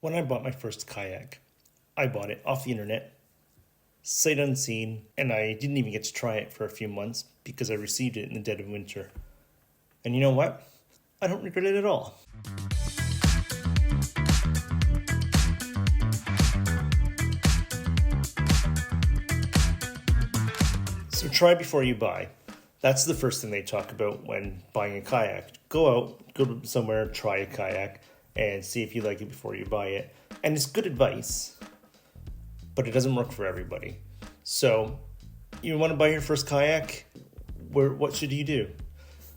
When I bought my first kayak, I bought it off the internet, sight unseen, and I didn't even get to try it for a few months because I received it in the dead of winter. And you know what? I don't regret it at all. So try before you buy. That's the first thing they talk about when buying a kayak. Go somewhere, try a kayak, and see if you like it before you buy it. And it's good advice, but it doesn't work for everybody. So, you want to buy your first kayak? What should you do?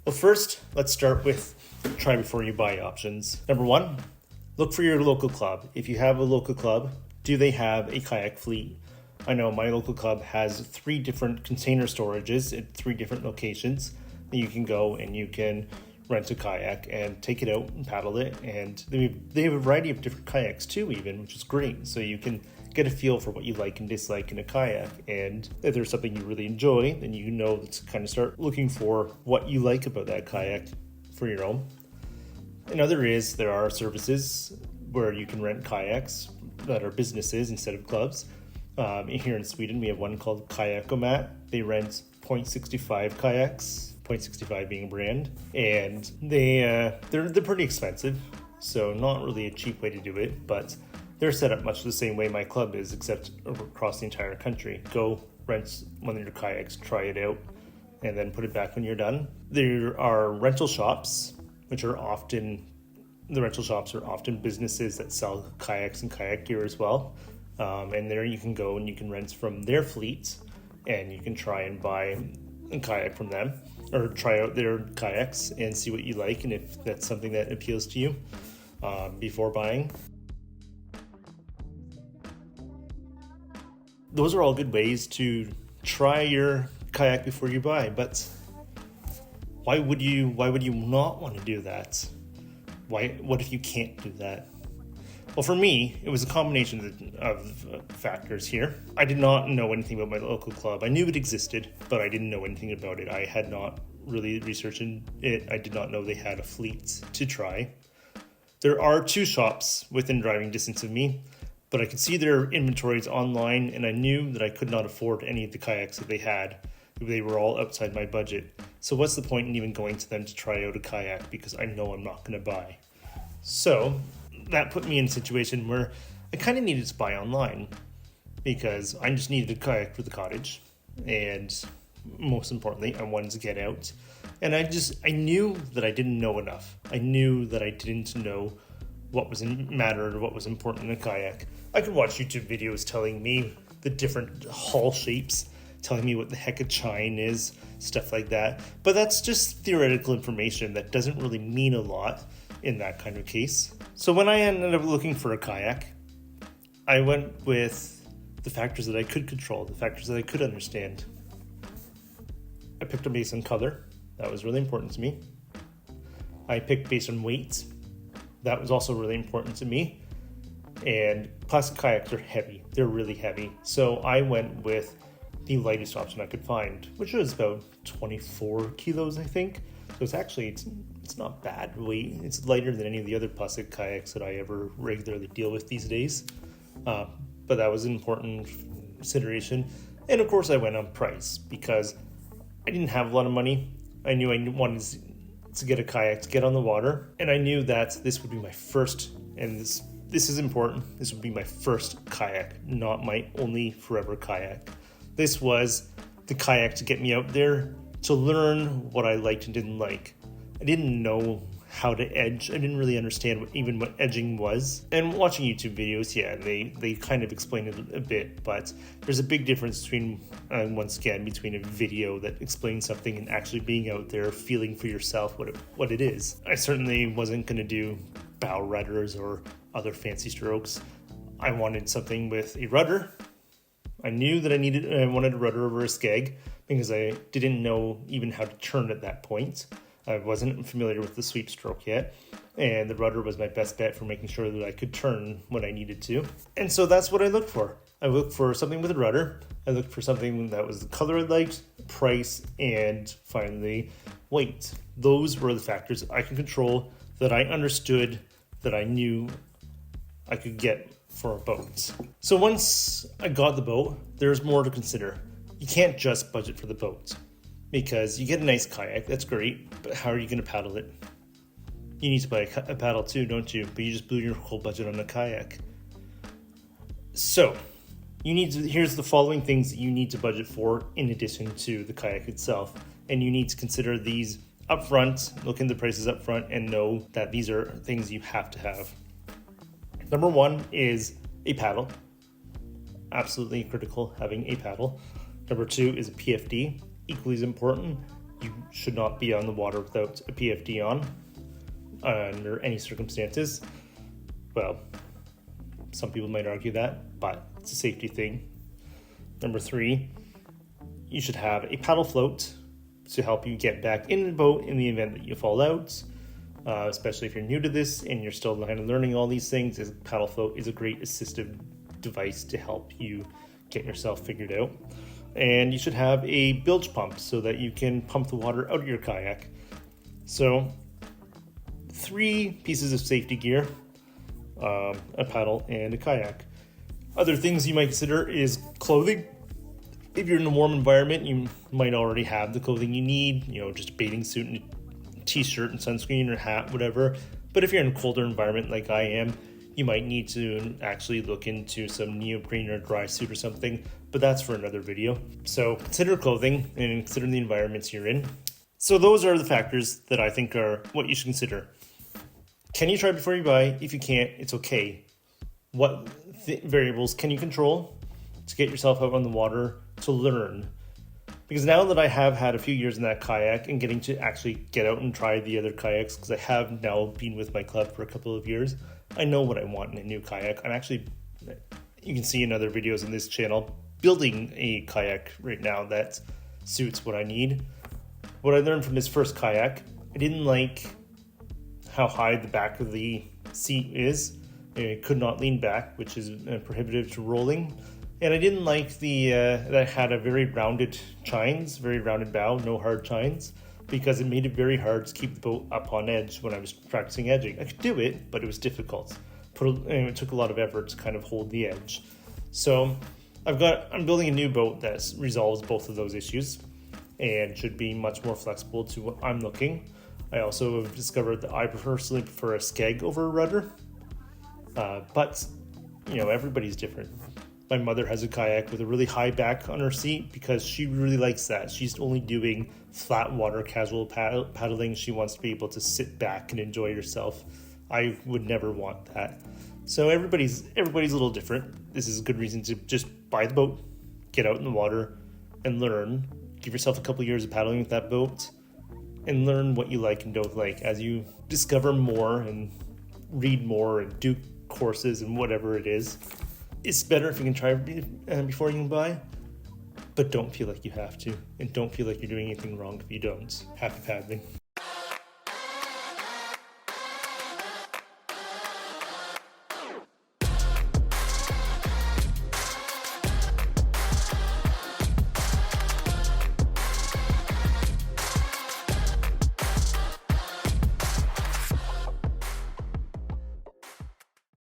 Well, first, let's start with try before you buy options. Number one, look for your local club. If you have a local club, do they have a kayak fleet? I know my local club has 3 different container storages at 3 different locations. You can go and you can rent a kayak and take it out and paddle it. And they have a variety of different kayaks too, even, which is great. So you can get a feel for what you like and dislike in a kayak. And if there's something you really enjoy, then you know to kind of start looking for what you like about that kayak for your own. Another there are services where you can rent kayaks that are businesses instead of clubs. Here in Sweden, we have one called Kayakomat. They rent .65 kayaks, .65 being a brand, and they're pretty expensive, so not really a cheap way to do it, but they're set up much the same way my club is, except across the entire country. Go rent one of your kayaks, try it out, and then put it back when you're done. There are rental shops, which are often businesses that sell kayaks and kayak gear as well. And there you can go and you can rent from their fleet, and you can try and buy a kayak from them or try out their kayaks and see what you like and if that's something that appeals to you before buying. Those are all good ways to try your kayak before you buy, but why would you not want to do that? What if you can't do that? Well, for me, it was a combination of factors here. I did not know anything about my local club. I knew it existed, but I didn't know anything about it. I had not really researched it. I did not know they had a fleet to try. There are 2 shops within driving distance of me, but I could see their inventories online, and I knew that I could not afford any of the kayaks that they had. They were all outside my budget. So what's the point in even going to them to try out a kayak, because I know I'm not going to buy? So that put me in a situation where I kind of needed to buy online because I just needed a kayak for the cottage, and most importantly, I wanted to get out. And I knew that I didn't know enough. I knew that I didn't know what mattered or what was important in a kayak. I could watch YouTube videos telling me the different hull shapes, telling me what the heck a chine is, stuff like that. But that's just theoretical information that doesn't really mean a lot in that kind of case. So when I ended up looking for a kayak, I went with the factors that I could control, the factors that I could understand. I picked them based on color. That was really important to me. I picked based on weight. That was also really important to me. And plastic kayaks are heavy. They're really heavy. So I went with the lightest option I could find, which was about 24 kilos, I think. So it's not bad weight. It's lighter than any of the other plastic kayaks that I ever regularly deal with these days. But that was an important consideration. And of course I went on price because I didn't have a lot of money. I knew I wanted to get a kayak to get on the water. And I knew that this would be my first, and this is important, this would be my first kayak, not my only forever kayak. This was the kayak to get me out there to learn what I liked and didn't like. I didn't know how to edge. I didn't really understand what edging was. And watching YouTube videos, yeah, they kind of explain it a bit, but there's a big difference between a video that explains something and actually being out there feeling for yourself what it is. I certainly wasn't going to do bow rudders or other fancy strokes. I wanted something with a rudder. I knew that I wanted a rudder over a skeg because I didn't know even how to turn at that point. I wasn't familiar with the sweep stroke yet, and the rudder was my best bet for making sure that I could turn when I needed to. And so that's what I looked for. I looked for something with a rudder. I looked for something that was the color I liked, price, and finally, weight. Those were the factors I can control, that I understood, that I knew I could get for a boat. So once I got the boat, there's more to consider. You can't just budget for the boat because you get a nice kayak, that's great, but how are you going to paddle it? You need to buy a paddle too, don't you? But you just blew your whole budget on a kayak. So here's the following things that you need to budget for in addition to the kayak itself. And you need to consider these up front, look into the prices up front, and know that these are things you have to have. Number one is a paddle. Absolutely critical having a paddle. Number two is a PFD. Equally as important, you should not be on the water without a PFD on under any circumstances. Well, some people might argue that, but it's a safety thing. Number three, you should have a paddle float to help you get back in the boat in the event that you fall out. Especially if you're new to this and you're still kind of learning all these things, a paddle float is a great assistive device to help you get yourself figured out. And you should have a bilge pump so that you can pump the water out of your kayak. So 3 pieces of safety gear, a paddle and a kayak. Other things you might consider is clothing. If you're in a warm environment, you might already have the clothing you need, just a bathing suit and a t-shirt and sunscreen or hat, whatever. But if you're in a colder environment like I am, you might need to actually look into some neoprene or dry suit or something, but that's for another video. So consider clothing and consider the environments you're in. So those are the factors that I think are what you should consider. Can you try before you buy? If you can't, it's okay. What variables can you control to get yourself out on the water to learn? Because now that I have had a few years in that kayak and getting to actually get out and try the other kayaks, because I have now been with my club for a couple of years, I know what I want in a new kayak. I'm actually, you can see in other videos on this channel, building a kayak right now that suits what I need. What I learned from this first kayak, I didn't like how high the back of the seat is. It could not lean back, which is prohibitive to rolling. And I didn't like that I had a very rounded chines, very rounded bow, no hard chines, because it made it very hard to keep the boat up on edge when I was practicing edging. I could do it, but it was difficult. It took a lot of effort to kind of hold the edge. So I'm building a new boat that resolves both of those issues and should be much more flexible to what I'm looking. I also have discovered that I personally prefer a skeg over a rudder. But everybody's different. My mother has a kayak with a really high back on her seat because she really likes that. She's only doing flat water casual paddling. She wants to be able to sit back and enjoy herself. I would never want that. So everybody's a little different. This is a good reason to just buy the boat, get out in the water, and learn. Give yourself a couple years of paddling with that boat, and learn what you like and don't like as you discover more and read more and do courses and whatever it is. It's better if you can try before you can buy, but don't feel like you have to, and don't feel like you're doing anything wrong if you don't. Happy paddling.